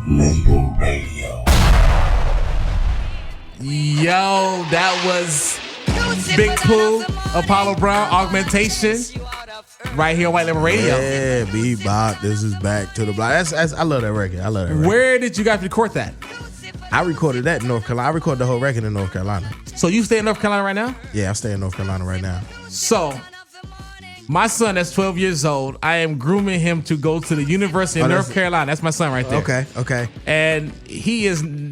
Label Radio. Yo, that was Big Pooh, Apollo Brown, Augmentation, right here on White Label Radio. Yeah, Bebop, this is Back to the Block. I love that record. Where did you guys record that? I recorded that in North Carolina. I recorded the whole record in North Carolina. So you stay in North Carolina right now? Yeah, I stay in North Carolina right now. So, my son that's 12 years old, I am grooming him to go to the University of North Carolina. That's my son right there. Okay. And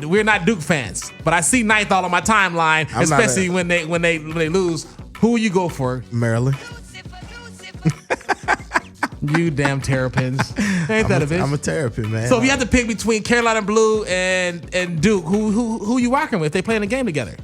we're not Duke fans, but I see Ninth all on my timeline, especially when they lose. Who will you go for? Maryland. You damn Terrapins. Ain't that a bitch? I'm a Terrapin, man. So if you have to pick between Carolina Blue and Duke, who you rocking with? They playing a game together.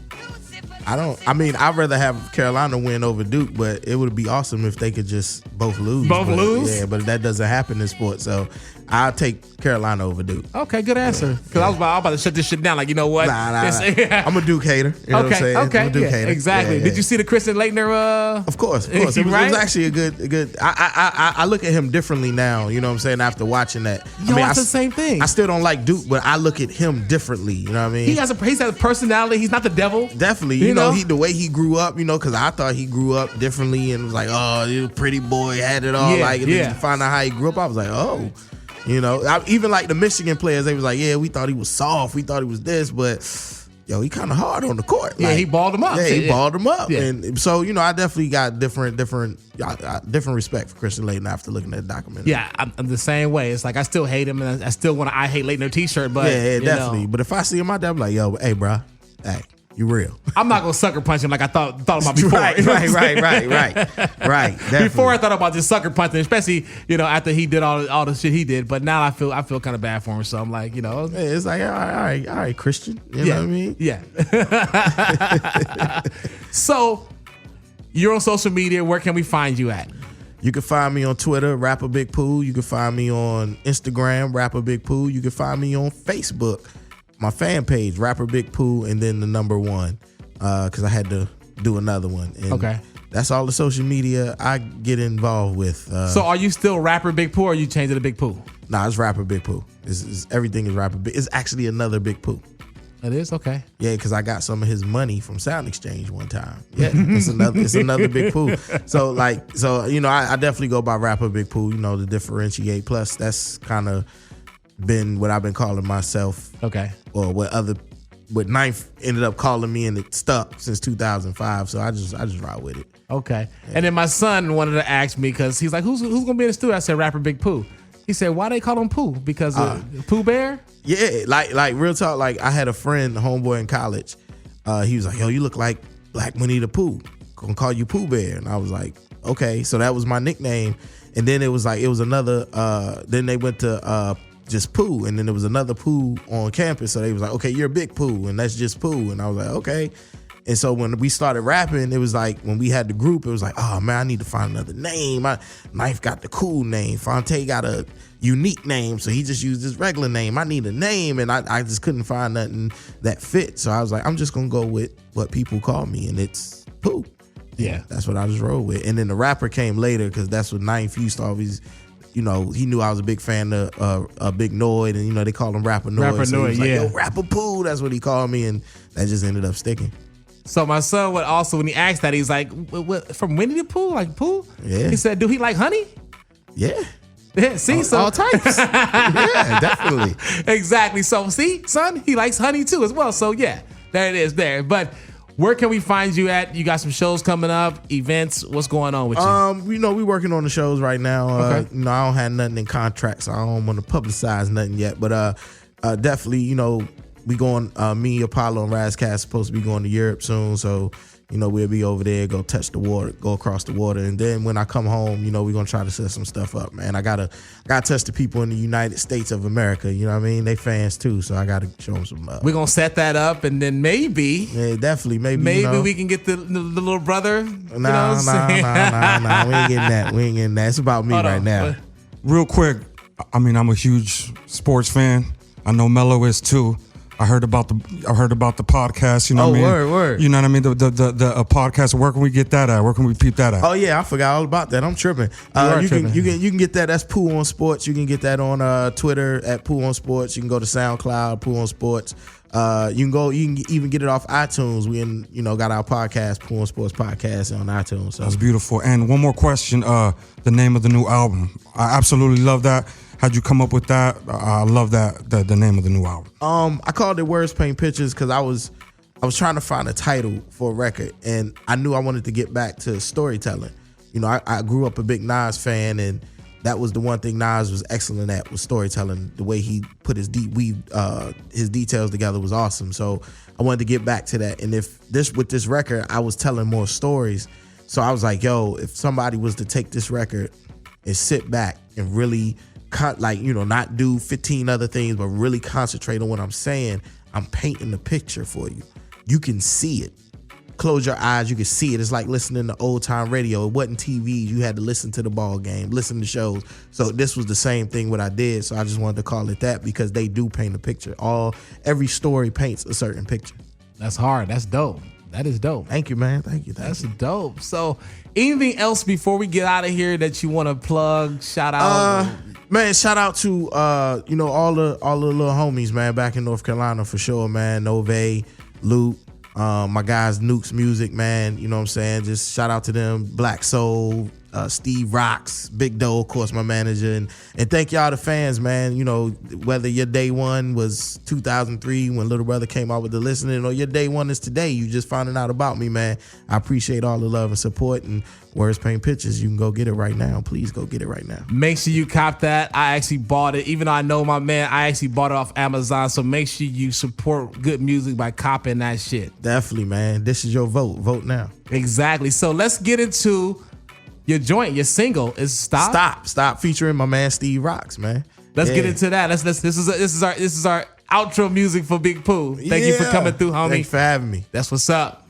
I'd rather have Carolina win over Duke, but it would be awesome if they could just both lose. Lose? Yeah, but that doesn't happen in sports. So I'll take Carolina over Duke. Okay, good answer. Because I was about to shut this shit down. Like, you know what? Nah. I'm a Duke hater. You know what I'm saying? Okay. I'm a Duke hater. Exactly. Yeah. Did you see the Kristen Leitner? Of course. It was actually a good. I look at him differently now. You know what I'm saying? After watching that, It's the same thing. I still don't like Duke, but I look at him differently. You know what I mean? He has a personality. He's not the devil. Definitely. You know the way he grew up. You know, because I thought he grew up differently and was like, oh, you pretty boy, had it all. And then you find out how he grew up. I was like, oh. You know, even like the Michigan players, they was like, yeah, we thought he was soft. We thought he was this, but he kind of hard on the court. Yeah, he balled him up. Yeah, he balled him up. Yeah. And so, I definitely got different respect for Christian Laettner after looking at the documentary. Yeah, I'm the same way. It's like I still hate him, and I still want to I hate Laettner t-shirt. But yeah, definitely. But if I see him out there, I'm like, yo, hey, bro, hey. You real. I'm not gonna sucker punch him like I thought about before. Right. Definitely. Before I thought about just sucker punching, especially after he did all the shit he did. But now I feel kind of bad for him. So I'm like, it's like all right, Christian. You know what I mean? Yeah. So you're on social media. Where can we find you at? You can find me on Twitter, Rapper Big Pooh. You can find me on Instagram, Rapper Big Pooh. You can find me on Facebook. My fan page, Rapper Big Pooh, and then the number 1, because I had to do another one. And okay. That's all the social media I get involved with. So are you still Rapper Big Pooh, or are you changing to Big Pooh? Nah, it's Rapper Big Pooh. Everything is Rapper Big. It's actually another Big Pooh. It is? Okay. Yeah, because I got some of his money from Sound Exchange one time. Yeah, it's another Big Pooh. So I definitely go by Rapper Big Pooh, to differentiate. Plus, that's kind of been what I've been calling myself. Okay. Or what Ninth ended up calling me, and it stuck since 2005. So I just rock with it. Okay. Yeah. And then my son wanted to ask me, because he's like, who's gonna be in the studio? I said, Rapper Big Pooh. He said, why they call him Pooh? Because of Pooh Bear? Yeah, like real talk. Like I had a friend, a homeboy in college. He was like, yo, you look like Black Winnie the Pooh. Gonna call you Pooh Bear. And I was like, okay. So that was my nickname. And then it was another. Then they went to just Pooh, and then there was another Pooh on campus. So they was like, okay, you're Big Pooh, and that's just Pooh. And I was like, okay. And so when we started rapping, it was like, when we had the group, it was like, oh man, I need to find another name. Knife got the cool name. Fonte got a unique name, so he just used his regular name. I need a name, and I just couldn't find nothing that fit. So I was like, I'm just gonna go with what people call me, and it's Pooh. Yeah, that's what I just rolled with. And then the rapper came later, because that's what Ninth used to always. He knew I was a big fan of Big Noid, and they called him Rapper Noid. Rapper so he Noid, was like, yeah. Yo, Rapper Pooh, that's what he called me, and that just ended up sticking. So my son would also, when he asked that, he's like, what, from Winnie the Pooh? Like Pooh? Yeah. He said, do he like honey? Yeah. Yeah, see, so all types. Yeah, definitely. Exactly. So see, son, he likes honey too as well. So yeah, there it is there. But where can we find you at? You got some shows coming up, events. What's going on with you? We working on the shows right now. Okay. I don't have nothing in contract, so I don't want to publicize nothing yet. But definitely, we going. Me, Apollo, and Razcast supposed to be going to Europe soon. So we'll be over there, go touch the water, go across the water, and then when I come home, we're gonna try to set some stuff up, man. I gotta touch the people in the United States of America. You know what I mean? They fans too, so I gotta show them some love. We're gonna set that up, and then maybe, definitely, maybe we can get the little brother. Nah. We ain't getting that. It's about me right now. Real quick, I'm a huge sports fan. I know Melloe is too. I heard about the podcast. You know what I mean? Word. You know what I mean? The podcast. Where can we get that at? Where can we peep that at? Oh yeah, I forgot all about that. I'm tripping. You can get that. That's Pooh on Sports. You can get that on Twitter at Pooh on Sports. You can go to SoundCloud, Pooh on Sports. You can even get it off iTunes. We got our podcast, Pooh on Sports Podcast, on iTunes. So. That's beautiful. And one more question: the name of the new album. I absolutely love that. How'd you come up with that? I love that. The name of the new album. I called it Words Paint Pictures because I was trying to find a title for a record, and I knew I wanted to get back to storytelling. I grew up a big Nas fan, and that was the one thing Nas was excellent at, was storytelling. The way he put his his details together was awesome. So I wanted to get back to that. And with this record, I was telling more stories. So I was like, yo, if somebody was to take this record and sit back and really not do 15 other things, but really concentrate on what I'm saying, I'm painting the picture for you. You can see it. Close your eyes, you can see it. It's like listening to old time radio. It wasn't TV. You had to listen to the ball game, listen to shows. So this was the same thing what I did. So I just wanted to call it that because they do paint a picture. Every story paints a certain picture. That's hard. That's dope. That is dope. Thank you, man. Thank you. That's dope. So anything else before we get out of here that you want to plug, shout out? Man, shout out to all the little homies, man, back in North Carolina for sure, man. Nove, Luke, my guys Nuke's Music, man. You know what I'm saying? Just shout out to them. Black Soul, Steve Rocks, Big Doe, of course, my manager, and thank y'all the fans, man. Whether your day one was 2003 when Little Brother came out with the listening, or your day one is today, you just finding out about me, man. I appreciate all the love and support, and Words Paint Pictures, you can go get it right now. Please go get it right now. Make sure you cop that. I actually bought it. Even though I know my man, I actually bought it off Amazon. So make sure you support good music by copping that shit. Definitely, man. This is your vote. Vote now. Exactly. So let's get into your joint. Your single is Stop, featuring my man Steve Rocks, man. Let's get into that. This is our outro music for Big Pooh. Thank you for coming through, homie. Thanks for having me. That's what's up.